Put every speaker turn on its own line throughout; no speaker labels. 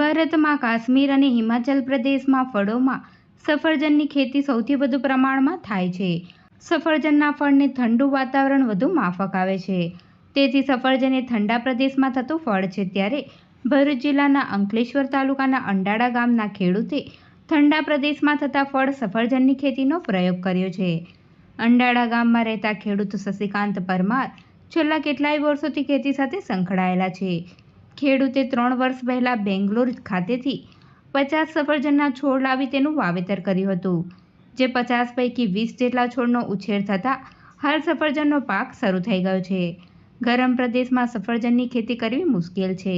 ભારતમાં કાશ્મીર અને હિમાચલ પ્રદેશમાં ફળોમાં સફરજનની ખેતી સૌથી વધુ પ્રમાણમાં થાય છે. સફરજનના ફળને ઠંડુ વાતાવરણ વધુ માફક આવે છે. તેથી સફરજન એ ઠંડા પ્રદેશમાં થતું ફળ છે. ત્યારે ભરૂચ જિલ્લાના અંકલેશ્વર તાલુકાના અંડાળા ગામના ખેડૂતે ઠંડા પ્રદેશમાં થતા ફળ સફરજનની ખેતીનો પ્રયોગ કર્યો છે. અંડાળા ગામમાં રહેતા ખેડૂત શશિકાંત પરમાર છેલ્લા કેટલાય વર્ષોથી ખેતી સાથે સંકળાયેલા છે. ખેડૂતે 3 વર્ષ પહેલા બેંગ્લોર ખાતેથી 50 સફરજનના છોડ લાવી તેનું વાવેતર કર્યું હતું, જે 50 પૈકી 20 જેટલા છોડનો ઉછેર થતાં હાલ સફરજનનો પાક શરૂ થઈ ગયો છે. ગરમ પ્રદેશમાં સફરજનની ખેતી કરવી મુશ્કેલ છે.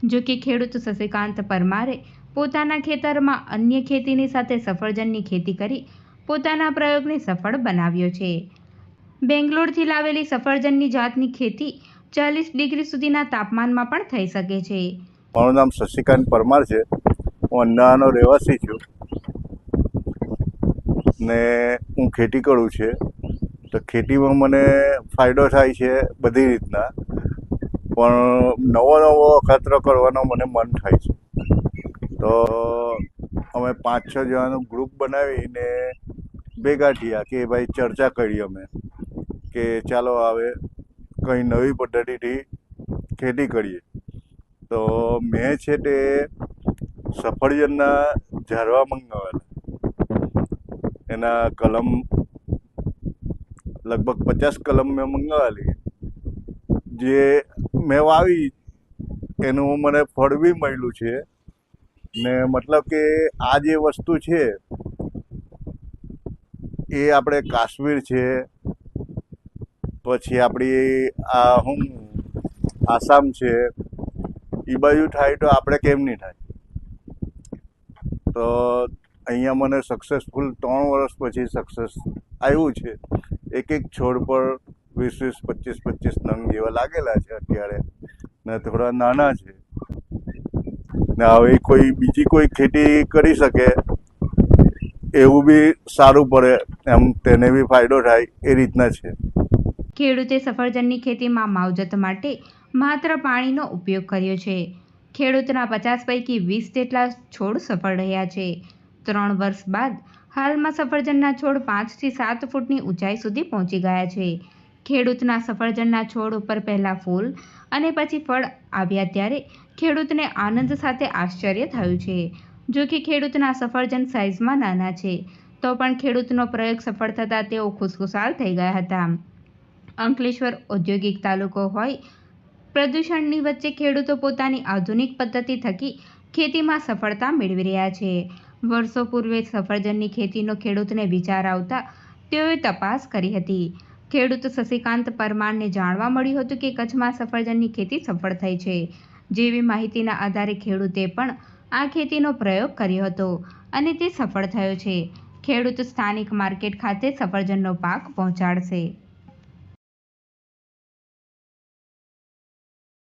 જો કે ખેડૂત શશિકાંત પરમારે પોતાના ખેતરમાં અન્ય ખેતીની સાથે સફરજનની ખેતી કરી પોતાના પ્રયોગને સફળ બનાવ્યો છે. બેંગ્લોરથી લાવેલી સફરજનની જાતની ખેતી 40 ડિગ્રી સુધીના તાપમાનમાં પણ થઈ શકે છે.
મારું નામ શશિકાંત પરમાર છે. હું અંડાળાનો રહેવાસી છું ને હું ખેતી કરું છું. તો ખેતીમાં મને ફાયદો થાય છે બધી રીતના, પણ નવો અખતરો કરવાનો મને મન થાય છે. તો અમે 5-6 જણાનું ગ્રુપ બનાવીને ભેગા થયા કે ભાઈ ચર્ચા કરી અમે કે ચાલો હવે કંઈ નવી પદ્ધતિથી ખેતી કરીએ. તો મેં છે તે સફરજનના ઝાડવા મંગાવેલા. એના કલમ લગભગ 50 કલમ મેં મંગાવેલી. જે મેં વાવી એનું મને ફળ બી મળ્યું છે. ને મતલબ કે આ જે વસ્તુ છે એ આપણે કાશ્મીર છે, પછી આપણી આસામ છે, એ બાજુ થાય તો આપણે કેમ નહીં થાય? તો અહીંયા મને સક્સેસફુલ 3 વર્ષ પછી સક્સેસ આવ્યું છે. એક છોડ પર 20-20, 25-25 નંગ જેવા લાગેલા છે અત્યારે, ને થોડા નાના છે. ને હવે બીજી કોઈ ખેતી કરી શકે એવું બી સારું પડે, એમ તેને બી ફાયદો થાય એ રીતના છે.
ખેડૂતે સફરજનની ખેતીમાં માવજત માટે માત્ર પાણીનો ઉપયોગ કર્યો છે. ખેડૂતના 50 પૈકી 20 જેટલા છોડ સફળ રહ્યા છે. 3 વર્ષ બાદ હાલમાં સફરજનના છોડ 5 થી 7 ફૂટની ઊંચાઈ સુધી પહોંચી ગયા છે. ખેડૂતના સફરજનના છોડ ઉપર પહેલા ફૂલ અને પછી ફળ આવ્યા ત્યારે ખેડૂતને આનંદ સાથે આશ્ચર્ય થયું છે. જો કે ખેડૂતના સફરજન સાઇઝમાં નાના છે, તો પણ ખેડૂતનો પ્રયોગ સફળ થતાં તેઓ ખુશખુશાલ થઈ ગયા હતા. અંકલેશ્વર ઔદ્યોગિક તાલુકો હોય, પ્રદૂષણની વચ્ચે ખેડૂતો પોતાની આધુનિક પદ્ધતિ થકી ખેતીમાં સફળતા મેળવી રહ્યા છે. વર્ષો પૂર્વે સફરજનની ખેતીનો ખેડૂતને વિચાર આવતા તેઓએ તપાસ કરી હતી. ખેડૂત શશિકાંત પરમારને જાણવા મળ્યું હતું કે કચ્છમાં સફરજનની ખેતી સફળ થઈ છે. જેવી માહિતીના આધારે ખેડૂતે પણ આ ખેતીનો પ્રયોગ કર્યો હતો અને તે સફળ થયો છે. ખેડૂત સ્થાનિક માર્કેટ ખાતે સફરજનનો પાક પહોંચાડશે.